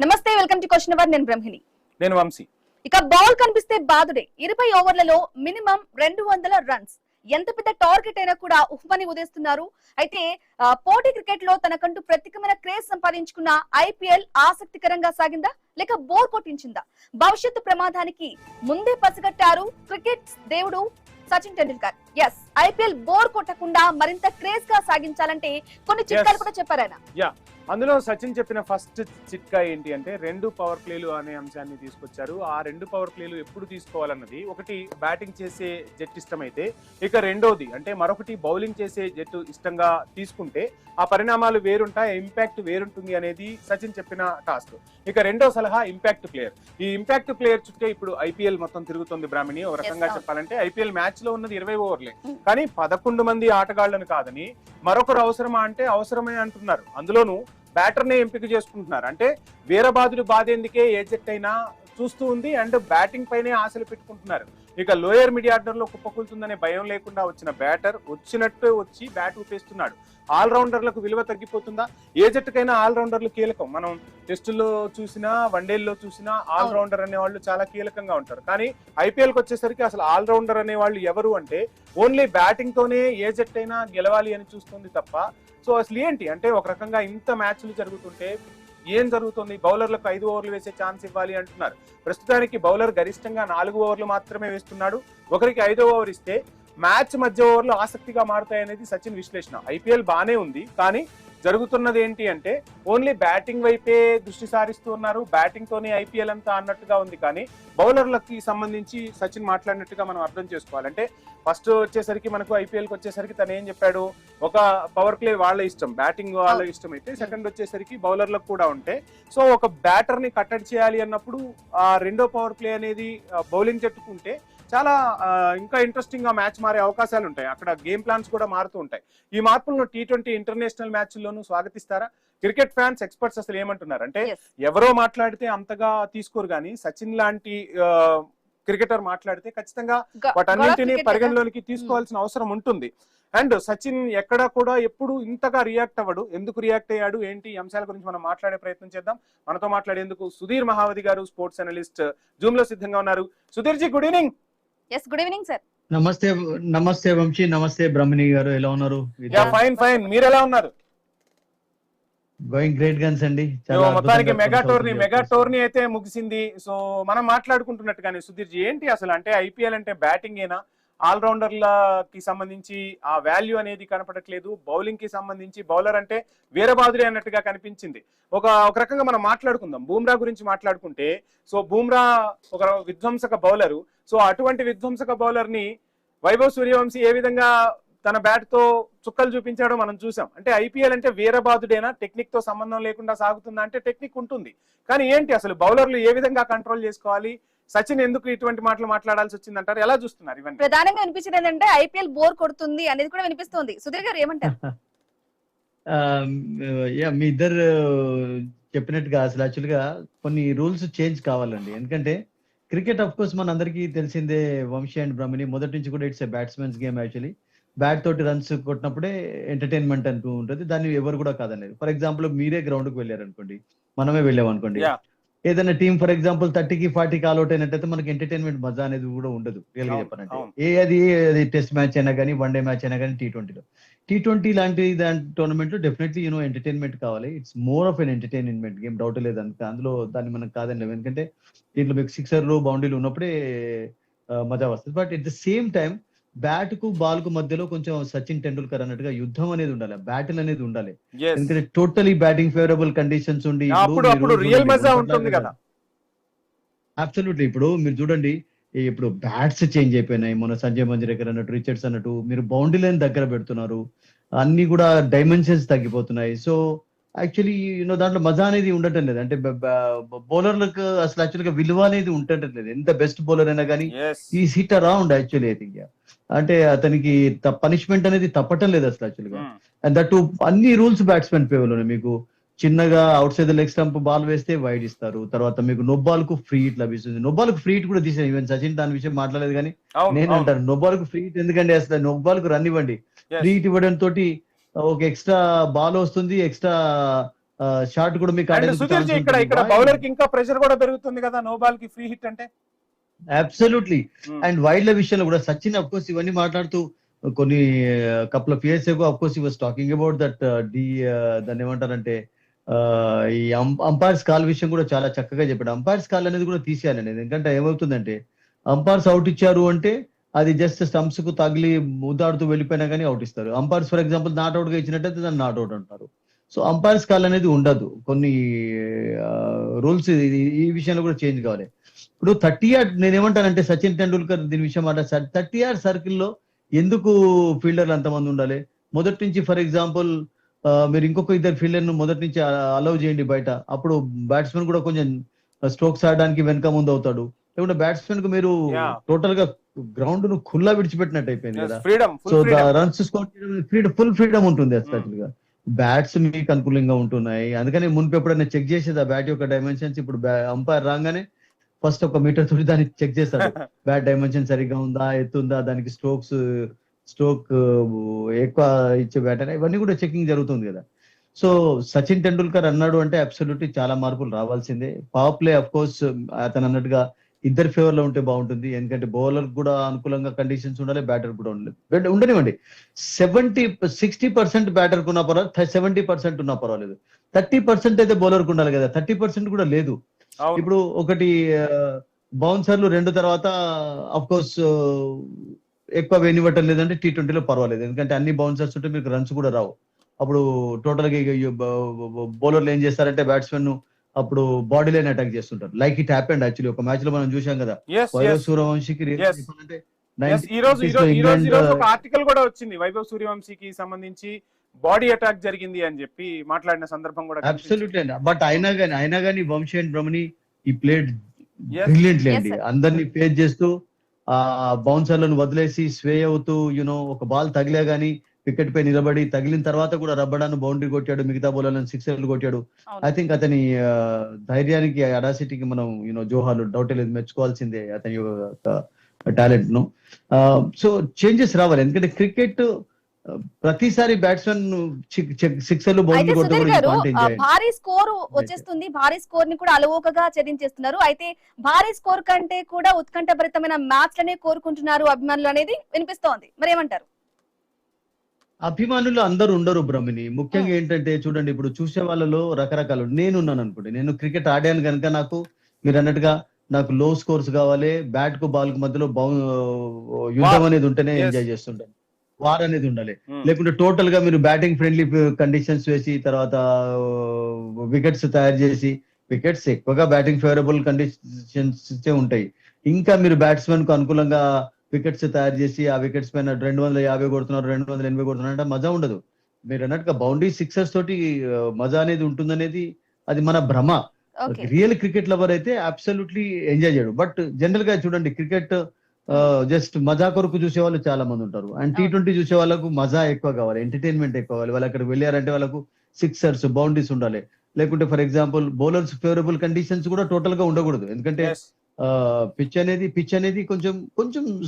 నమస్తే, welcome to question hour. నేను బ్రహ్మిణి. నేను వంశీ. ఇక బౌల్ కనిపిస్తే బాదుడే. 20 ఓవర్లలో మినిమం 200 రన్స్. ఎంత పెద్ద టార్గెట్ అయినా కూడా ఉహ్మని ఉదేస్తున్నారు. అయితే పోటీ క్రికెట్ లో తనకంటూ ప్రత్యేకమైన క్రేజ్ సంపాదించుకున్న ఐపీఎల్ ఆసక్తికరంగా సాగిందా లేక బోర్ కొట్టించిందా? భవిష్యత్తు ప్రమాదానికి ముందే పసిగట్టారు క్రికెట్ దేవుడు Sachin Tendulkar. Yes, IPL bore కొట్టకుండా మరింత క్రేజ్ గా సాగించాలంటే కొన్ని చిట్కాలు కూడా చెప్పారు ఆయన. అందులో సచిన్ చెప్పిన ఫస్ట్ చిట్కా ఏంటి అంటే 2 పవర్ ప్లేలు అనే అంశాన్ని తీసుకొచ్చారు. ఆ 2 పవర్ ప్లేలు ఎప్పుడు తీసుకోవాలన్నది, ఒకటి బ్యాటింగ్ చేసే జట్టు ఇష్టమైతే, ఇక రెండోది అంటే మరొకటి బౌలింగ్ చేసే జట్టు ఇష్టంగా తీసుకుంటే ఆ పరిణామాలు వేరుంటాయి, ఇంపాక్ట్ వేరుంటుంది అనేది సచిన్ చెప్పిన టాస్క్. ఇక రెండో సలహా ఇంపాక్ట్ ప్లేయర్. ఈ ఇంపాక్ట్ ప్లేయర్ చుట్టే ఇప్పుడు ఐపీఎల్ మొత్తం తిరుగుతుంది బ్రాహ్మణి. ఒక రకంగా చెప్పాలంటే ఐపీఎల్ మ్యాచ్ లో ఉన్నది 20 ఓవర్లే, కానీ 11 మంది ఆటగాళ్లను కాదని మరొకరు అవసరమా అంటే అవసరమే అంటున్నారు. అందులోనూ బ్యాటర్ నే ఎంపిక చేసుకుంటున్నారు. అంటే వీరబాదుడు బాధేందుకే ఏ జట్టు అయినా చూస్తూ ఉంది అండ్ బ్యాటింగ్ పైనే ఆశలు పెట్టుకుంటున్నారు. ఇక లోయర్ మిడ్ ఆర్డర్ లో కుప్పకూలుతుందనే భయం లేకుండా వచ్చిన బ్యాటర్ వచ్చినట్టు వచ్చి బ్యాట్ ఊపేస్తున్నాడు. ఆల్రౌండర్లకు విలువ తగ్గిపోతుందా? ఏ జట్టుకైనా ఆల్రౌండర్లు కీలకం. మనం టెస్టుల్లో చూసినా, వన్డేల్లో చూసినా ఆల్రౌండర్ అనే వాళ్ళు చాలా కీలకంగా ఉంటారు. కానీ ఐపీఎల్ కి వచ్చేసరికి అసలు ఆల్రౌండర్ అనే వాళ్ళు ఎవరు అంటే ఓన్లీ బ్యాటింగ్ తోనే ఏ జట్టు అయినా గెలవాలి అని చూస్తుంది తప్ప, సో అసలు ఏంటి అంటే ఒక రకంగా ఇంత మ్యాచ్లు జరుగుతుంటే ఏం జరుగుతుంది? బౌలర్లకు 5 ఓవర్లు వేసే ఛాన్స్ ఇవ్వాలి అంటున్నారు. ప్రస్తుతానికి బౌలర్ గరిష్టంగా 4 ఓవర్లు మాత్రమే వేస్తున్నాడు. ఒకరికి 5వ ఓవర్ ఇస్తే మ్యాచ్ మధ్య ఓవర్లు ఆసక్తిగా మారుతాయనేది సచిన్ విశ్లేషణ. ఐపీఎల్ బానే ఉంది, కానీ జరుగుతున్నది ఏంటి అంటే ఓన్లీ బ్యాటింగ్ వైపే దృష్టి సారిస్తూ ఉన్నారు. బ్యాటింగ్ తోనే ఐపీఎల్ అంతా అన్నట్టుగా ఉంది. కానీ బౌలర్లకి సంబంధించి సచిన్ మాట్లాడినట్టుగా మనం అర్థం చేసుకోవాలంటే ఫస్ట్ వచ్చేసరికి మనకు ఐపీఎల్ కి వచ్చేసరికి తను ఏం చెప్పాడు, ఒక పవర్ ప్లే వాళ్ళ ఇష్టం, బ్యాటింగ్ వాళ్ళ ఇష్టం అయితే, సెకండ్ వచ్చేసరికి బౌలర్లకు కూడా ఉంటే, సో ఒక బ్యాటర్ ని కట్టడి చేయాలి అన్నప్పుడు ఆ రెండో పవర్ ప్లే అనేది బౌలింగ్ జట్టుకుంటే చాలా ఇంకా ఇంట్రెస్టింగ్ గా మ్యాచ్ మారే అవకాశాలు ఉంటాయి. అక్కడ గేమ్ ప్లాన్స్ కూడా మారుతూ ఉంటాయి. ఈ మార్పులను T20 ఇంటర్నేషనల్ మ్యాచ్ల్లోనూ స్వాగతిస్తారా? క్రికెట్ ఫ్యాన్స్, ఎక్స్పర్ట్స్ అసలు ఏమంటున్నారు అంటే ఎవరో మాట్లాడితే అంతగా తీసుకోరు, కానీ సచిన్ లాంటి క్రికెటర్ మాట్లాడితే ఖచ్చితంగా వాటన్నింటినీ పరిగణలోనికి తీసుకోవాల్సిన అవసరం ఉంటుంది. అండ్ సచిన్ ఎక్కడ కూడా ఎప్పుడు ఇంతగా రియాక్ట్ అవ్వడు. ఎందుకు రియాక్ట్ అయ్యాడు, ఏంటి అంశాల గురించి మనం మాట్లాడే ప్రయత్నం చేద్దాం. మనతో మాట్లాడేందుకు సుధీర్ మహావతి గారు, స్పోర్ట్స్ అనలిస్ట్, జూమ్ లో సిద్ధంగా ఉన్నారు. Sudheer ji, good evening. Yes, good evening sir. నమస్తే వంశీ, నమస్తే బ్రహ్మిణి గారు, ఎలా ఉన్నారు? ఫైన్, మీరు ఎలా ఉన్నారు? గోయింగ్ గ్రేట్ గన్స్ అండి. మొత్తానికి మెగా టోర్నీ అయితే ముగిసింది. సో మనం మాట్లాడుకుంటున్నట్టుగానే సుధీర్ జీ, ఏంటి అసలు అంటే ఐపీఎల్ అంటే బ్యాటింగ్ ఏనా? ఆల్రౌండర్లకి సంబంధించి ఆ వాల్యూ అనేది కనపడట్లేదు. బౌలింగ్ కి సంబంధించి బౌలర్ అంటే వీరబాదురే అన్నట్టుగా కనిపించింది. ఒక రకంగా మనం మాట్లాడుకుందాం. బూమ్రా గురించి మాట్లాడుకుంటే, సో బూమ్రా ఒక విధ్వంసక బౌలరు. సో అటువంటి విధ్వంసక బౌలర్ ని వైభవ్ సూర్యవంశీ ఏ విధంగా తన బ్యాట్ తో చుక్కలు చూపించాడో మనం చూసాం. అంటే ఐపీఎల్ అంటే వీరబాదుడేనా? టెక్నిక్ తో సంబంధం లేకుండా సాగుతుందా అంటే టెక్నిక్ ఉంటుంది. కానీ ఏంటి అసలు బౌలర్లు ఏ విధంగా కంట్రోల్ చేసుకోవాలి? సచిన్ ఎందుకు ఇటువంటి మాటలు మాట్లాడాల్సి వచ్చింది అంటారు? ఎలా చూస్తున్నారు? ఇవన్నీ ప్రధానంగా వినిపించేది ఏంటంటే ఐపీఎల్ బోర్ కొడుతుంది అనేది కూడా వినిపిస్తుంది. సుధీర్ గారు ఏమంటారు? మీ ఇద్దరు చెప్పినట్టుగా అసలు యాక్చువల్ గా కొన్ని రూల్స్ చేంజ్ కావాలండి. ఎందుకంటే క్రికెట్ ఆఫ్ కోర్స్ మన అందరికీ తెలిసిందే వంశీ అండ్ బ్రహ్మిణి, మొదటి నుంచి కూడా it's a batsmen game. Actually bat తోటి రన్స్ కొట్టినప్పుడే ఎంటర్టైన్మెంట్ అంటూ ఉంటుంది. దాన్ని ఎవరు కూడా కాదనేది. ఫర్ ఎగ్జాంపుల్ మీరే గ్రౌండ్ కు వెళ్ళారు అనుకోండి, మనమే వెళ్ళాం అనుకోండి, ఏదైనా టీం ఫర్ ఎగ్జాంపుల్ 30కి 40కి ఆల్అౌట్ అయినట్టయితే మనకి ఎంటర్టైన్మెంట్ మజా అనేది కూడా ఉండదు రియల్ గా చెప్పాలంటే. అది టెస్ట్ మ్యాచ్ అయినా కానీ, వన్డే మ్యాచ్ అయినా కానీ, T20 లాంటి టోర్నమెంట్ లో డెఫినెట్లీ ఎంటర్టైన్మెంట్ కావాలి. It's more of an entertainment game, doubt లేదు. అందులో దాన్ని మనకు కాదండి. ఎందుకంటే దీంట్లో మీకు సిక్సర్లు, బౌండరీలు ఉన్నప్పుడే మజా వస్తుంది. But at the same time bat కు బాల్ కు మధ్యలో కొంచెం సచిన్ టెండూల్కర్ అన్నట్టుగా యుద్ధం అనేది ఉండాలి, బ్యాటిల్ అనేది ఉండాలి. ఎందుకంటే టోటలీ బ్యాటింగ్ ఫేవరబుల్ కండిషన్స్ ఉండి అబ్సల్యూట్లీ ఇప్పుడు మీరు చూడండి, ఇప్పుడు బ్యాట్స్ చేంజ్ అయిపోయినాయి. మొన్న సంజయ్ మంజరేకర్ అన్నట్టు, రిచర్డ్స్ అన్నట్టు మీరు బౌండరీ లైన్ దగ్గర పెడుతున్నారు. అన్ని కూడా డైమెన్షన్స్ తగ్గిపోతున్నాయి. సో యాక్చువల్లీ దాంట్లో మజా అనేది ఉండటం లేదు. అంటే బౌలర్లకు అసలు యాక్చువల్ గా విలువ అనేది ఉండటం లేదు. ఎంత బెస్ట్ బౌలర్ అయినా కానీ ఈ hit around actually I think అంటే అతనికి పనిష్మెంట్ అనేది తప్పటం లేదు అసలు యాక్చువల్ గా. అండ్ దట్ అన్ని రూల్స్ బ్యాట్స్మెన్ ఫేవర్ లోనే. మీకు చిన్నగా out side leg stump ball వేస్తే వైడ్ ఇస్తారు. తర్వాత మీకు నొబ్బాల్ కు ఫ్రీ హిట్ లభిస్తుంది. నొబ్బాల్ కు ఫ్రీ హిట్ కూడా తీసాను. ఈవెన్ సచిన్ దాని విషయం మాట్లాడలేదు, కానీ నేను అంటాను నొబ్బాల్ కు ఫ్రీ హిట్ ఎందుకంటే అసలు నొబ్బాల్ కు రన్ ఇవ్వండి. ఫ్రీ హిట్ ఇవ్వడం తోటి ఒక ఎక్స్ట్రా బాల్ వస్తుంది, ఎక్స్ట్రా షాట్ కూడా మీకు అండ్ సుధీర్ జీ ఇక్కడ బౌలర్ కి ఇంకా ప్రెషర్ కూడా పెరుగుతుంది కదా, నో బాల్ కి ఫ్రీ హిట్ అంటే. అబ్సల్యూట్లీ. అండ్ వైల్డ్ విషయంలో కూడా సచిన్ అఫ్ కోర్స్ ఇవన్నీ మాట్లాడుతూ కొన్ని couple of years ago of course he was talking about that దాన్ని ఏమంటారంటే ఈ అంపైర్స్ కాల్ విషయం కూడా చాలా చక్కగా చెప్పాడు. అంపైర్స్ కాల్ అనేది కూడా తీసేయాలండి. ఎందుకంటే ఏమవుతుందంటే అంపైర్స్ అవుట్ ఇచ్చారు అంటే అది జస్ట్ స్టంప్స్ కు తగిలి ముద్దాడుతూ వెళ్ళిపోయినా కానీ అవుట్ ఇస్తారు. Umpires for example not out గా ఇచ్చినట్టయితే దాన్ని నాట్ అవుట్ అంటారు. సో అంపైర్స్ కాల్ అనేది ఉండదు. కొన్ని రూల్స్ ఈ విషయంలో కూడా చేంజ్ కావాలి. ఇప్పుడు 30 యార్డ్ నేనేమంటానంటే సచిన్ టెండూల్కర్ దీని విషయం మాట 30 యార్డ్ సర్కిల్లో ఎందుకు ఫీల్డర్లు అంతమంది ఉండాలి? మొదటి నుంచి ఫర్ ఎగ్జాంపుల్ మీరు ఇంకొక ఇద్దరు ఫీల్డర్ ను మొదటి నుంచి అలౌ చేయండి బయట. అప్పుడు బ్యాట్స్మెన్ కూడా కొంచెం స్ట్రోక్స్ ఆడడానికి వెనక ముందు అవుతాడు. లేకుంటే బ్యాట్స్మెన్ కు మీరు టోటల్ గా గ్రౌండ్ ను ఖుల్లా విడిచిపెట్టినట్టు అయిపోయింది కదా. So runs score full freedom ఉంటుంది యాక్చువల్ గా. బ్యాట్స్ మీకు అనుకూలంగా ఉంటున్నాయి. అందుకని మున్పు ఎప్పుడైనా చెక్ చేసేది ఆ బ్యాట్ యొక్క డైమెన్షన్స్. ఇప్పుడు అంపైర్ రాగానే ఫస్ట్ ఒక మీటర్ తోటి దాన్ని చెక్ చేస్తాడు. బ్యాట్ డైమెన్షన్ సరిగ్గా ఉందా, ఎత్తుందా, దానికి స్ట్రోక్ ఎక్కువ ఇచ్చే బ్యాట్ అని ఇవన్నీ కూడా చెకింగ్ జరుగుతుంది కదా. సో సచిన్ టెండూల్కర్ అన్నాడు అంటే అబ్సల్యూట్లీ చాలా మార్పులు రావాల్సిందే. పవర్ ప్లే అఫ్ కోర్స్ అతను అన్నట్టుగా ఇద్దరు ఫేవర్ లో ఉంటే బాగుంటుంది. ఎందుకంటే బౌలర్ కూడా అనుకూలంగా కండిషన్స్ ఉండాలి, బ్యాటర్ కూడా ఉండాలి. ఉండనివ్వండి 60% బ్యాటర్ కున్నా పర్వాలేదు, 70% ఉన్నా పర్వాలేదు. 30% అయితే బౌలర్ కు ఉండాలి కదా. 30% కూడా లేదు. ఇప్పుడు ఒకటి బౌన్సర్లు 2 తర్వాత అఫ్ కోర్స్ ఎక్కువ వేనివ్వటం లేదంటే T20లో పర్వాలేదు. ఎందుకంటే అన్ని బౌన్సర్స్ ఉంటే మీకు రన్స్ కూడా రావు. అప్పుడు టోటల్ గా బౌలర్లు ఏం చేస్తారంటే బ్యాట్స్మెన్ అప్పుడు బాడీ లైన్ అటాక్ చేస్తుంటారు. లైక్ ఇట్ హ్యాపెండ్ యాక్చువల్లీ ఒక మ్యాచ్ లో మనం చూసాం కదా. వైభవ్ సూర్యవంశీకి ఈ రోజు ఒక ఆర్టికల్ కూడా వచ్చింది వైభవ్ సూర్యవంశీకి సంబంధించి బాడీ అటాక్ జరిగింది అని చెప్పి మాట్లాడిన సందర్భం కూడా. అబ్సల్యూట్లీ అండి. బట్ అయినా కానీ వంశీ అండ్ బ్రహ్మణి ఈ ప్లేడ్ బ్రిలియంట్లీ అండి. అందరినీ ఫేస్ చేస్తూ ఆ బౌన్సర్లను వదిలేసి స్వే అవుతూ ఒక బాల్ తగిలే గానీ వికెట్ పై నిలబడి తగిలిన తర్వాత కూడా రబ్బడాను బౌండరీ కొట్టాడు, మిగతా బౌలర్లను సిక్సర్లు కొట్టాడు. ఐ థింక్ అతని ధైర్యానికి అడాసిటీకి మనం జోహార్లు డౌట్ లేదు, మెచ్చుకోవాల్సిందే అతని టాలెంట్ ను. సో చేంజెస్ రావాలి. ఎందుకంటే క్రికెట్ ప్రతిసారి బ్యాట్స్మెన్ సిక్సర్లు బౌండరీ కొట్టడం భారీ స్కోర్ వచ్చేస్తుంది. భారీ స్కోర్ ని కూడా అలవోకగా ఛేదించేస్తున్నారు. అయితే భారీ స్కోర్ కంటే కూడా ఉత్కంఠభరితమైన మ్యాచ్ లనే కోరుకుంటున్నారు అభిమానులు అనేది వినిపిస్తోంది. మరి ఏమంటారు? అభిమానులు అందరూ ఉండరు బ్రహ్మిని. ముఖ్యంగా ఏంటంటే చూడండి, ఇప్పుడు చూసే వాళ్ళలో రకరకాలు. నేనున్నాను అనుకోండి, నేను క్రికెట్ ఆడాను కనుక నాకు మీరు అన్నట్టుగా నాకు లో స్కోర్స్ కావాలి, బ్యాట్ కు బాల్ కు మధ్యలో యుద్ధం అనేది ఉంటేనే ఎంజాయ్ చేస్తుంటాను. వార్ అనేది ఉండాలి. లేకుంటే టోటల్ గా మీరు బ్యాటింగ్ ఫ్రెండ్లీ కండిషన్స్ వేసి తర్వాత వికెట్స్ తయారు చేసి, వికెట్స్ ఎక్కువగా బ్యాటింగ్ ఫేవరబుల్ కండిషన్స్ ఉంటాయి. ఇంకా మీరు బ్యాట్స్మెన్ కు అనుకూలంగా వికెట్స్ తయారు చేసి ఆ వికెట్స్ పైన 250 కొడుతున్నారు, 280 కొడుతున్నారు అంటే మజా ఉండదు. మీరు అన్నట్టుగా బౌండరీ సిక్సర్స్ తోటి మజా అనేది ఉంటుందనేది అది మన భ్రమ. రియల్ క్రికెట్ లవర్ అయితే అబ్సల్యూట్లీ ఎంజాయ్ చేయడు. బట్ జనరల్ గా చూడండి, క్రికెట్ జస్ట్ మజా కొరకు చూసే వాళ్ళు చాలా మంది ఉంటారు. అండ్ T20 చూసే వాళ్ళకు మజా ఎక్కువ కావాలి, ఎంటర్టైన్మెంట్ ఎక్కువ కావాలి. వాళ్ళు అక్కడికి వెళ్ళారంటే వాళ్ళకు సిక్సర్స్ బౌండరీస్ ఉండాలి. లేకుంటే for example bowlers favourable conditions కూడా టోటల్ గా ఉండకూడదు. ఎందుకంటే పిచ్ అనేది కొంచెం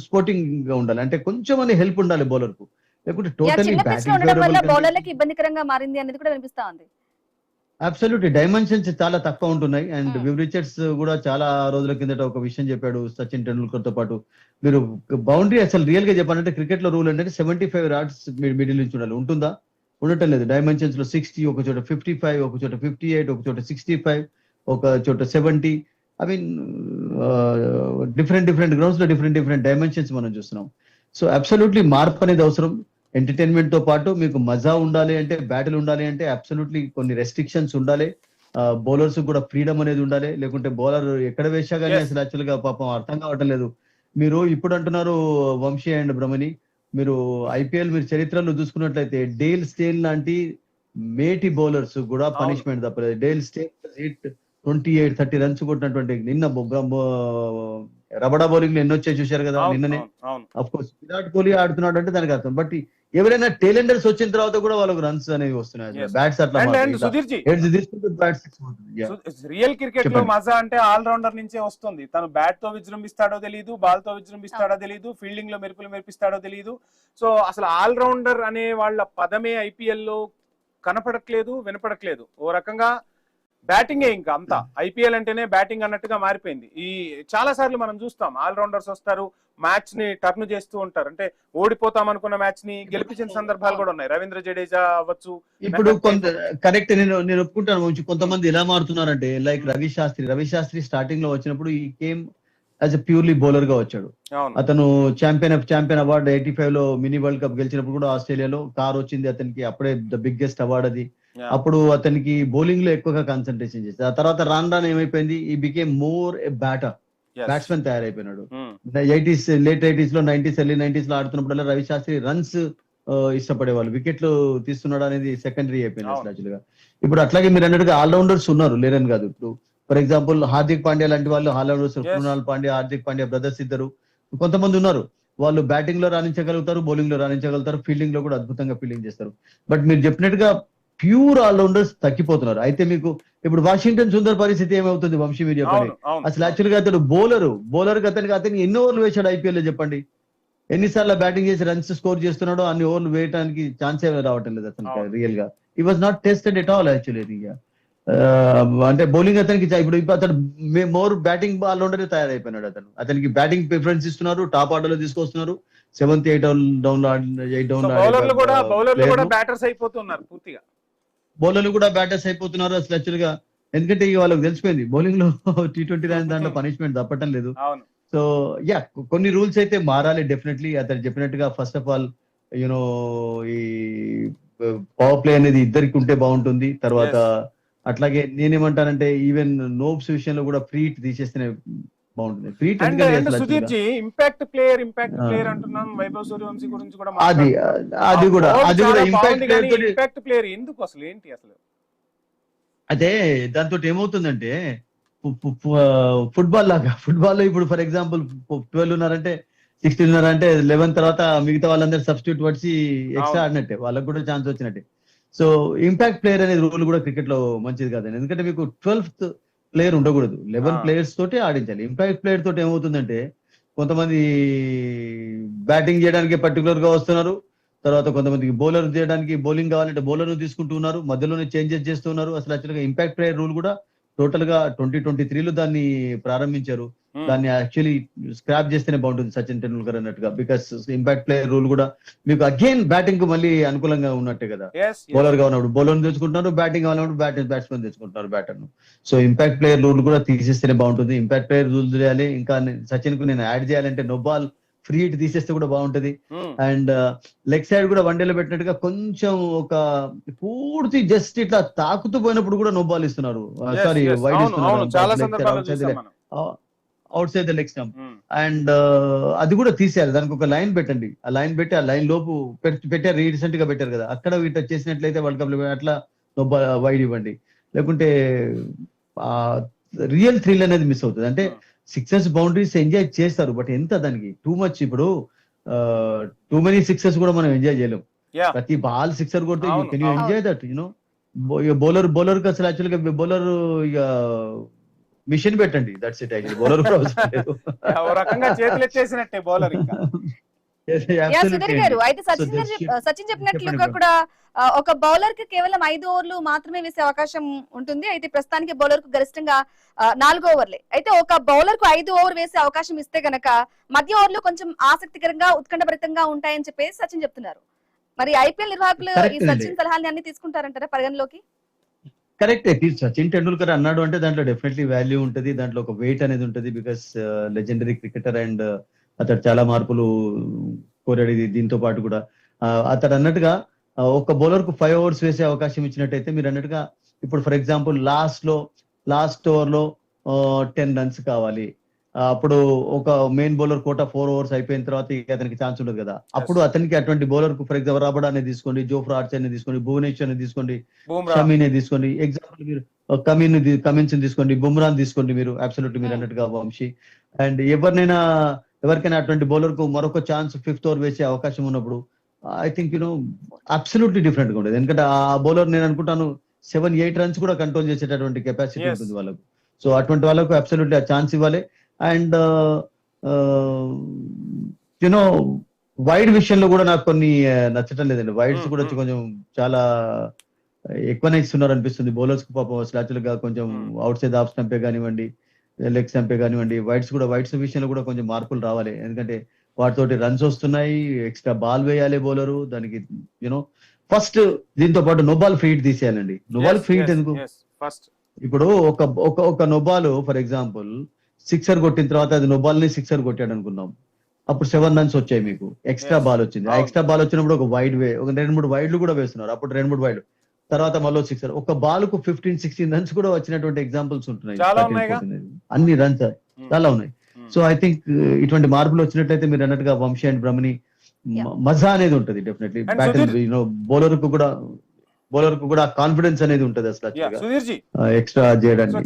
స్పోర్టింగ్ గా ఉండాలి. అంటే కొంచెం అనే హెల్ప్ ఉండాలి బౌలర్ కు. లేకుంటే టోటల్లీ బౌలర్లకు ఇబ్బందికరంగా మారింది అనేది కూడా వినిపిస్తా ఉంది. అబ్సల్యూట్లీ డైమెన్షన్స్ చాలా తక్కువ ఉంటున్నాయి. అండ్ వివ్ రిచర్డ్స్ కూడా చాలా రోజుల కిందట ఒక విషయం చెప్పాడు సచిన్ టెండూల్కర్ తో పాటు. మీరు బౌండరీ అసలు రియల్ గా చెప్పాలంటే క్రికెట్ లో రూల్ ఏంటంటే 75 యార్డ్స్ మిడిల్ నుంచి ఉండాలి. ఉంటుందా? ఉండటం లేదు. డైమెన్షన్స్ లో 60, ఒక చోట 55, ఒక చోట 58, ఒక చోట 65, ఒక చోట 70. ఐ మీన్ డిఫరెంట్ గ్రౌండ్స్ లో డిఫరెంట్ డైమెన్షన్స్ మనం చూస్తున్నాం. సో అబ్సల్యూట్లీ మార్పు అనేది అవసరం. ఎంటర్టైన్మెంట్ తో పాటు మీకు మజా ఉండాలి అంటే, బ్యాటిల్ ఉండాలి అంటే అబ్సల్యూట్లీ కొన్ని రెస్ట్రిక్షన్స్ ఉండాలి. బౌలర్స్ కూడా ఫ్రీడమ్ అనేది ఉండాలి. లేకుంటే బౌలర్ ఎక్కడ వేసా కానీ అసలు యాక్చువల్ గా పాపం అర్థం కావటం లేదు. మీరు ఇప్పుడు అంటున్నారు వంశీ అండ్ బ్రహ్మణి, మీరు IPL మీరు చరిత్రలో చూసుకున్నట్లయితే డేల్ స్టేన్ లాంటి మేటి బౌలర్స్ కూడా పనిష్మెంట్ తప్పలేదు. డేల్ స్టేన్ 28-30 రన్స్ కొట్టినటువంటి నిన్న రబడా బౌలింగ్ లో ఎన్ని వచ్చాయి చూశారు కదా నిన్ననే. అఫ్ కోర్స్ విరాట్ కోహ్లీ ఆడుతున్నాడు అంటే దానికి అర్థం. బట్ ఎవరైనా టేలెండర్స్ వచ్చిన తర్వాత కూడా వాళ్ళకు రన్స్ అనేవి వస్తున్నాయి. బ్యాట్స్ అట్లా రియల్ క్రికెట్ లో మజా అంటే ఆల్ రౌండర్ నుంచే వస్తుంది. తను బ్యాట్ తో విజృంభిస్తాడో తెలియదు, బాల్ తో విజృంభిస్తాడో తెలియదు, ఫీల్డింగ్ లో మెరుపులు మెరిపిస్తాడో తెలియదు. సో అసలు ఆల్ రౌండర్ అనే వాళ్ళ పదమే IPL లో కనపడట్లేదు, వినపడట్లేదు. ఓ రకంగా బ్యాటింగే ఇంకా అంతా. ఐపీఎల్ అంటేనే బ్యాటింగ్ అన్నట్టుగా మారిపోయింది. ఈ చాలా సార్లు మనం చూస్తాం ఆల్రౌండర్స్ వస్తారు, మ్యాచ్ ని టర్న్ చేస్తూ ఉంటారు. అంటే ఓడిపోతాం అనుకున్న మ్యాచ్ ని గెలిపించిన సందర్భాలు కూడా ఉన్నాయి. రవీంద్ర జడేజా అవ్వచ్చు. ఇప్పుడు కరెక్ట్, నేను ఒప్పుకుంటాను. కొంతమంది ఎలా మారుతున్నారంటే లైక్ రవి శాస్త్రి స్టార్టింగ్ లో వచ్చినప్పుడు ఈ game as a purely bowler గా వచ్చాడు. అతను ఛాంపియన్ అవార్డు 85 లో మినీ వరల్డ్ కప్ గెలిచినప్పుడు కూడా ఆస్ట్రేలియాలో కార్ వచ్చింది అతనికి, అప్పుడే ద బిగ్గెస్ట్ అవార్డ్ అది. అప్పుడు అతనికి బౌలింగ్ లో ఎక్కువగా కాన్సన్ట్రేషన్ చేశారు. ఆ తర్వాత రాను ఏమైపోయింది, ఈ బికేమ్ మోర్ ఏ బ్యాట్స్మెన్ తయారైపోయినాడు. లేట్ 80s లో 90s ఎర్లీ 90s లో ఆడుతున్నప్పుడు రవి శాస్త్రి రన్స్ ఇష్టపడేవాళ్ళు, వికెట్లు తీస్తున్నాడు అనేది సెకండరీ అయిపోయింది అసలు యాక్చువల్ గా. ఇప్పుడు అట్లాగే మీరు అన్నట్టుగా ఆల్రౌండర్స్ ఉన్నారు, లేరని కాదు. ఇప్పుడు ఫర్ ఎగ్జాంపుల్ హార్దిక్ పాండ్యా లాంటి వాళ్ళు ఆల్రౌండర్స్, కృణాల్ పాండ్యా, హార్దిక్ పాండ్యా బ్రదర్స్ ఇద్దరు, కొంతమంది ఉన్నారు వాళ్ళు బ్యాటింగ్ లో రాణించగలుగుతారు, బౌలింగ్ లో రాణించగలుగుతారు, ఫీల్డింగ్ లో కూడా అద్భుతంగా ఫీల్డింగ్ చేస్తారు. బట్ మీరు చెప్పినట్టుగా ప్యూర్ ఆల్రౌండర్స్ తగ్గిపోతున్నారు. అయితే మీకు ఇప్పుడు వాషింగ్టన్ సుందర్ పరిస్థితి ఏమవుతుంది వంశీ, మీరు చెప్పండి. అసలు యాక్చువల్ గా అతడు బౌలర్ అతనికి ఎన్ని ఓవర్లు వేశాడు ఐపీఎల్ లో చెప్పండి. ఎన్నిసార్లు బ్యాటింగ్ చేసి రన్స్ స్కోర్ చేస్తున్నాడో అన్ని ఓవర్లు వేయడానికి ఛాన్సే రావటం లేదు అతనికి రియల్ గా. ఈ was not tested at all actually. అంటే బౌలింగ్ అతనికి ఇప్పుడు అతను మోర్ బ్యాటింగ్ ఆల్రౌండర్ తయారైపోయినాడు. అతనికి బ్యాటింగ్ ప్రిఫరెన్స్ ఇస్తున్నారు, టాప్ ఆర్డర్ లో తీసుకొస్తున్నారు, 7th 8 డౌన్ బౌలర్లు కూడా బ్యాటర్స్ అయిపోతున్నారు పూర్తిగా. బౌలర్లు కూడా బ్యాటర్స్ అయిపోతున్నారు అసలు యాక్చువల్ గా. ఎందుకంటే వాళ్ళకి తెలిసిపోయింది బౌలింగ్ లో T20 దాంట్లో పనిష్మెంట్ తప్పటం లేదు. సో యా, కొన్ని రూల్స్ అయితే మారాలి డెఫినెట్లీ. అతను చెప్పినట్టుగా ఫస్ట్ ఆఫ్ ఆల్ యూనో ఈ పవర్ ప్లే అనేది ఇద్దరికి ఉంటే బాగుంటుంది. తర్వాత అట్లాగే నేనేమంటానంటే ఈవెన్ నోబ్స్ విషయంలో కూడా ఫ్రీ హిట్ తీసేస్తేనే బాగుంటుంది. Free hit Sudheer ji impact player అంటున్నాం. వైభవ్ సూర్యవంశీ గురించి కూడా అది కూడా ఇంపాక్ట్ ప్లేయర్ ఎందుకు అసలు ఏంటి అసలు? అదే దాంతో ఏమవుతుందంటే ఫుట్బాల్ లో ఇప్పుడు ఫర్ ఎగ్జాంపుల్ 12 ఉన్నారంటే 16 ఉన్నారంటే 11 తర్వాత మిగతా వాళ్ళందరూ సబ్స్టిట్యూట్ వచ్చి ఎక్స్ట్రా ఆడినట్టే, వాళ్ళకి కూడా ఛాన్స్ వచ్చినట్టే. సో ఇంపాక్ట్ ప్లేయర్ అనేది రూల్ కూడా క్రికెట్ లో మంచిది కాదండి. ఎందుకంటే మీకు 12th ప్లేయర్ ఉండకూడదు, 11 ప్లేయర్స్ తోటి ఆడించాలి. ఇంపాక్ట్ ప్లేయర్ తోటి ఏమవుతుందంటే కొంతమంది బ్యాటింగ్ చేయడానికి పర్టికులర్ గా వస్తున్నారు, తర్వాత కొంతమందికి బౌలర్ చేయడానికి బౌలింగ్ కావాలంటే బౌలర్ తీసుకుంటున్నారు, మధ్యలోనే చేంజెస్ చేస్తున్నారు. అసలు యాక్చువల్గా ఇంపాక్ట్ ప్లేయర్ రూల్ కూడా టోటల్ గా 2023లో దాన్ని ప్రారంభించారు. దాన్ని యాక్చువల్లీ స్క్రాప్ చేస్తేనే బాగుంటుంది సచిన్ టెండూల్కర్ అన్నట్టుగా. బికాస్ ఇంపాక్ట్ ప్లేయర్ రూల్ కూడా మీకు అగైన్ బ్యాటింగ్ కు మళ్ళీ అనుకూలంగా ఉన్నట్టే కదా. బౌలర్ గా ఉన్నప్పుడు బౌలర్ తెచ్చుకుంటున్నారు, బ్యాటింగ్ కావాలన్నప్పుడు బ్యాట్స్మెన్ తెచ్చుకుంటున్నారు బ్యాటర్ ను. సో ఇంపాక్ట్ ప్లేయర్ రూల్ కూడా తీసేస్తేనే బాగుంటుంది. ఇంపాక్ట్ ప్లేయర్ రూల్ చేయాలి. ఇంకా సచిన్ కు నేను యాడ్ చేయాలంటే నో బాల్ ఫ్రీ హిట్ తీసేస్తే కూడా బాగుంటది. అండ్ లెగ్ సైడ్ కూడా వన్డేలో పెట్టినట్టుగా కొంచెం ఒక పూర్తి జస్ట్ ఇట్లా తాకుతూ పోయినప్పుడు కూడా నో బాల్ ఇస్తున్నారు, సారీ వైడ్ ఇస్తున్నారు out side the leg stump. And అది కూడా తీసేయాలి. దానికి ఒక లైన్ పెట్టండి, ఆ లైన్ పెట్టి ఆ లైన్ లోపు పెట్టారు, రీసెంట్ గా పెట్టారు కదా, అక్కడ వీటి చేసినట్లయితే వరల్డ్ కప్ లో అట్లా వైడ్ ఇవ్వండి. లేకుంటే రియల్ థ్రిల్ అనేది మిస్ అవుతుంది. అంటే సిక్సెస్ బౌండరీస్ ఎంజాయ్ చేస్తారు, బట్ ఎంత దానికి టూ మచ్. ఇప్పుడు టూ మెనీ సిక్సెస్ కూడా మనం ఎంజాయ్ చేయలేం. ప్రతి బాల్ సిక్సర్ కొడితే can you enjoy that you know. Bowler కి అసలు యాక్చువల్ గా బౌలర్ ఇక మిషన్ పెట్టండి, దట్స్ ఇట్. యాక్చువల్లీ బౌలర్ కూడా అవసరం లేదు, చేతులు ఎత్తేసినట్టే బౌలర్. సుధీర్ గారు, అయితే సచిన్ చెప్పినట్లుగా కూడా ఒక బౌలర్ కి కేవలం 5 ఓవర్లు మాత్రమే వేసే అవకాశం ఉంటుంది. అయితే ప్రస్తుతానికి బౌలర్ కు గరిష్టంగా 4 ఓవర్లే. అయితే ఒక బౌలర్ కు 5 ఓవర్ వేసే అవకాశం ఇస్తే గనక మధ్య ఓవర్లు కొంచెం ఆసక్తికరంగా ఉత్కంఠభరితంగా ఉంటాయని చెప్పేసి సచిన్ చెప్తున్నారు. మరి ఐపీఎల్ నిర్వాహకులు ఈ సచిన్ సలహాలు అన్ని తీసుకుంటారంటారా పరిగణలోకి? కరెక్టే. సచిన్ టెండూల్కర్ అన్నాడు అంటే దాంట్లో డెఫినెట్లీ వాల్యూ ఉంటుంది, దాంట్లో ఒక వెయిట్ అనేది ఉంటుంది. బికాస్ లెజెండరీ క్రికెటర్ అండ్ అతడు చాలా మార్పులు కోరాడు దీంతో పాటు కూడా. అతడు అన్నట్టుగా ఒక బౌలర్ కు 5 ఓవర్స్ వేసే అవకాశం ఇచ్చినట్టయితే మీరు అన్నట్టుగా ఇప్పుడు ఫర్ ఎగ్జాంపుల్ లాస్ట్ ఓవర్ లో 10 runs కావాలి. అప్పుడు ఒక మెయిన్ బౌలర్ కోట 4 ఓవర్స్ అయిపోయిన తర్వాత అతనికి ఛాన్స్ ఉండదు కదా. అప్పుడు అతనికి అటువంటి బౌలర్ కు ఫర్ ఎగ్జాంపుల్ రాబర్ట్ అనేది తీసుకోండి, జోఫ్రా ఆర్చర్ ని తీసుకోండి, భువనేశ్వర్ ని తీసుకోండి, షమీని తీసుకోండి, ఎగ్జాంపుల్ మీరు కమిన్స్ తీసుకోండి, బుమ్రాన్ తీసుకోండి. మీరు అబ్సల్యూట్లీ మీరు అన్నట్టుగా వంశీ. అండ్ ఎవరికైనా అటువంటి బౌలర్ కు మరొక ఛాన్స్ 5th ఓవర్ వేసే అవకాశం ఉన్నప్పుడు ఐ థింక్ అబ్సల్యూట్లీ డిఫరెంట్ గా ఉండేది. ఎందుకంటే ఆ బౌలర్ నేను అనుకుంటాను 7-8 runs కూడా కంట్రోల్ చేసేటటువంటి కెపాసిటీ ఉంటుంది వాళ్ళకు. సో అటువంటి వాళ్ళకు అబ్సల్యూట్లీ ఆ ఛాన్స్ ఇవ్వాలి. అండ్ వైడ్ విషయంలో కూడా నాకు కొన్ని నచ్చటం లేదండి. వైడ్స్ కూడా కొంచెం చాలా ఎక్కువనే ఇస్తున్నారు అనిపిస్తుంది బౌలర్స్ కు. పాపం అసలు యాక్చువల్ గా కొంచెం అవుట్ సైడ్ ఆఫ్ స్టంపే కానివ్వండి, లెగ్ స్టంపే కానివ్వండి, వైట్స్ విషయంలో కూడా కొంచెం మార్పులు రావాలి. ఎందుకంటే వాటితోటి రన్స్ వస్తున్నాయి, ఎక్స్ట్రా బాల్ వేయాలి బౌలరు దానికి. యూనో ఫస్ట్ దీంతో పాటు నోబాల్ ఫీట్ తీసేయాలండి. నోబాల్ ఫీట్ ఎందుకు? ఫస్ట్ ఇప్పుడు ఒక నొబాల్ ఫర్ ఎగ్జాంపుల్ సిక్సర్ కొట్టిన తర్వాత అది నొబాల్ ని సిక్సర్ కొట్టాడు అనుకుందాం, అప్పుడు 7 runs వచ్చాయి, మీకు ఎక్స్ట్రా బాల్ వచ్చింది. ఆ ఎక్స్ట్రా బాల్ వచ్చినప్పుడు ఒక వైడ్ ఒక 2-3 వైడ్లు కూడా వేస్తున్నారు, అప్పుడు 2-3 వైడ్లు తర్వాత మళ్ళీ సిక్సర్. ఒక బాల్ కు 15-16 runs కూడా వచ్చినటువంటి ఎగ్జాంపుల్స్ ఉంటున్నాయి. అన్ని రన్స్ చాలా ఉన్నాయి. సో ఐ థింక్ ఇటువంటి మార్పులు వచ్చినట్లయితే మీరు అన్నట్టుగా వంశీ అండ్ బ్రహ్మని మజా అనేది ఉంటది డెఫినెట్లీ. బ్యాటిల్ బౌలర్ కు కూడా కాన్ఫిడెన్స్ అనేది ఉంటది అసలు సుధీర్ జీ ఎక్స్ట్రా చేయడానికి.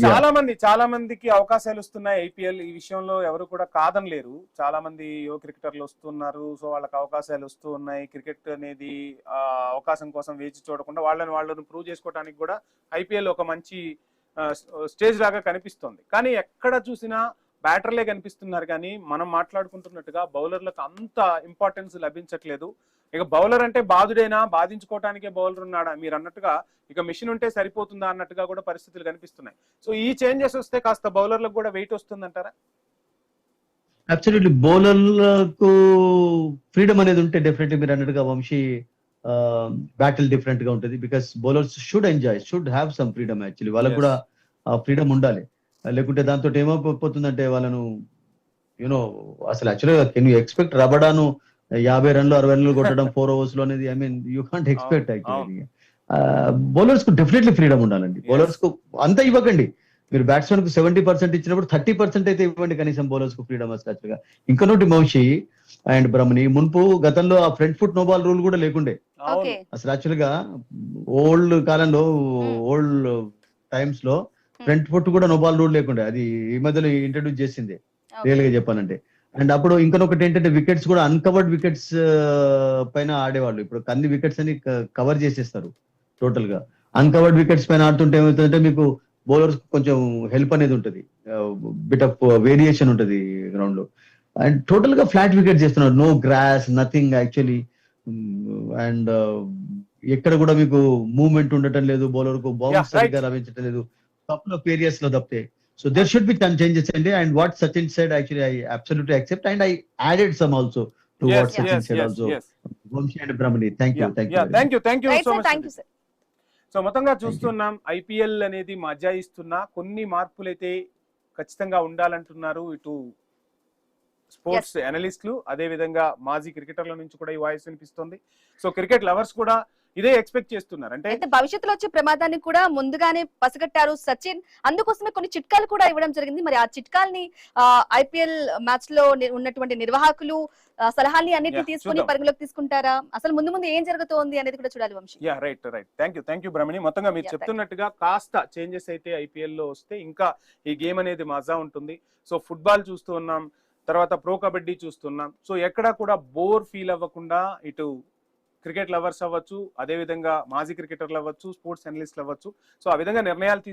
చాలా మందికి అవకాశాలు వస్తున్నాయి ఐపీఎల్. ఈ విషయంలో ఎవరు కూడా కాదనలేరు. చాలా మంది యువ క్రికెటర్లు వస్తున్నారు, సో వాళ్ళకి అవకాశాలు వస్తూ ఉన్నాయి. క్రికెట్ అనేది అవకాశం కోసం వేచి చూడకుండా వాళ్ళని ప్రూవ్ చేసుకోవడానికి కూడా ఐపీఎల్ ఒక మంచి స్టేజ్ లాగా కనిపిస్తుంది. కానీ ఎక్కడ చూసినా బ్యాటర్లే కనిపిస్తున్నారు, కానీ మనం మాట్లాడుకుంటున్నట్టుగా బౌలర్లకు అంత ఇంపార్టెన్స్ లభించట్లేదు. ఇక బౌలర్ అంటే బాధుడేనా, బాధించుకోవటానికే బౌలర్ ఉన్నాడా, మీరు అన్నట్టుగా ఇక మిషన్ ఉంటే సరిపోతుందా అన్నట్టుగా కూడా పరిస్థితులు కనిపిస్తున్నాయి. సో ఈ చేంజెస్ వస్తే కాస్త బౌలర్లకు కూడా వెయిట్ వస్తుందంటారా? అబ్సల్యూట్లీ, బౌలర్లకు ఫ్రీడమ్ అనేది ఉంటే డెఫినెట్లీ మీరు అన్నట్టుగా వంశీ బ్యాటిల్ డిఫరెంట్ గా ఉంటుంది. Because bowlers should have some freedom. Actually వాళ్ళకు కూడా ఫ్రీడమ్ ఉండాలి. లేకుంటే దాంతో ఏమైపోతుందంటే వాళ్ళను యూనో అసలు యాక్చువల్గా కెన్ యూ ఎక్స్పెక్ట్ రబడాను 50 runs 60 runs కొట్టడం 4 overs లో అనేది? I mean you can't expect actually. బౌలర్స్ కు డెఫినెట్లీ ఫ్రీడమ్ ఉండాలండి. బౌలర్స్ కు అంత ఇవ్వకండి. మీరు బ్యాట్స్మెన్ కు 70% ఇచ్చినప్పుడు 30% అయితే ఇవ్వండి కనీసం బౌలర్స్ కు ఫ్రీడమ్. అసలు యాక్చువల్గా ఇంకొకటి వంశీ అండ్ బ్రహ్మని, మున్పు గతంలో ఆ front foot no ball rule కూడా లేకుండే. అసలు యాక్చువల్ గా ఓల్డ్ కాలంలో ఓల్డ్ టైమ్స్ లో ఫ్రంట్ ఫుట్ కూడా నో బాల్ రూల్ లేకుండే. అది ఈ మధ్యలో ఇంట్రడ్యూస్ చేసింది రియల్ గా చెప్పాలంటే. అండ్ అప్పుడు ఇంకొకటి ఏంటంటే వికెట్స్ కూడా అన్కవర్డ్ వికెట్స్ పైన ఆడేవాళ్ళు. ఇప్పుడు అన్ని వికెట్స్ అని కవర్ చేసేస్తారు టోటల్ గా. అన్కవర్డ్ వికెట్స్ పైన ఆడుతుంటే ఏమవుతుందంటే మీకు బౌలర్స్ కొంచెం హెల్ప్ అనేది ఉంటుంది, బిట్ ఆఫ్ వేరియేషన్ ఉంటుంది గ్రౌండ్ లో. అండ్ టోటల్ గా ఫ్లాట్ వికెట్ చేస్తున్నారు, no grass nothing actually. And ఎక్కడ కూడా మీకు మూవ్మెంట్ ఉండటం లేదు, బౌలర్ కు బౌన్స్ సరిగ్గా లభించడం లేదు కపుల్ ఆఫ్ ఏరియాస్ లో తప్పితే. So there should be some changes in it, and what Sachin said actually I absolutely accept, and I added some also to what Sachin said also. Vamshi and Brahmani, thank you so much sir. So మొత్తంగా చూస్తున్నాం IPL అనేది మజా ఇస్తున్నా కొన్ని మార్పులు అయితే ఖచ్చితంగా ఉండాలంటున్నారు ఇటు స్పోర్ట్స్ అనలిస్టులు, అదే విధంగా మాజీ క్రికెటర్ల నుంచి కూడా ఈ వాయిస్ వినిపిస్తుంది. సో క్రికెట్ లవర్స్ కూడా ఇదే ఎక్స్పెక్ట్ చేస్తున్నారు. అంటే భవిష్యత్తులో వచ్చే ప్రమాదాన్ని కూడా ముందుగానే పసిగట్టారు సచిన్. అందుకోసమే కొన్ని చిట్కాలు కూడా ఇవ్వడం జరిగింది. మరి ఆ చిట్కాల్ని ఐపీఎల్ మ్యాచ్ లో ఉన్నటువంటి నిర్వాహకులు సలహాల్ని అన్నిటిని తీసుకుని పరిగణలోకి తీసుకుంటారా? అసలు ముందు ఏం జరుగుతోంది అనేది కూడా చూడాలి వంశీ. రైట్ థ్యాంక్ యూ బ్రహ్మణి. మొత్తంగా మీరు చెప్తున్నట్టుగా కాస్త చేంజెస్ అయితే ఐపీఎల్ లో వస్తే ఇంకా ఈ గేమ్ అనేది మజా ఉంటుంది. సో ఫుట్బాల్ చూస్తూ ఉన్నాం, తర్వాత ప్రో కబడ్డీ చూస్తున్నాం. సో ఎక్కడా కూడా బోర్ ఫీల్ అవ్వకుండా ఇటు క్రికెట్ లవర్స్ అవ్వచ్చు, అదే విధంగా మాజీ క్రికెటర్లు అవ్వచ్చు, స్పోర్ట్స్ అనలిస్టులు అవ్వచ్చు, సో ఆ విధంగా నిర్ణయాలు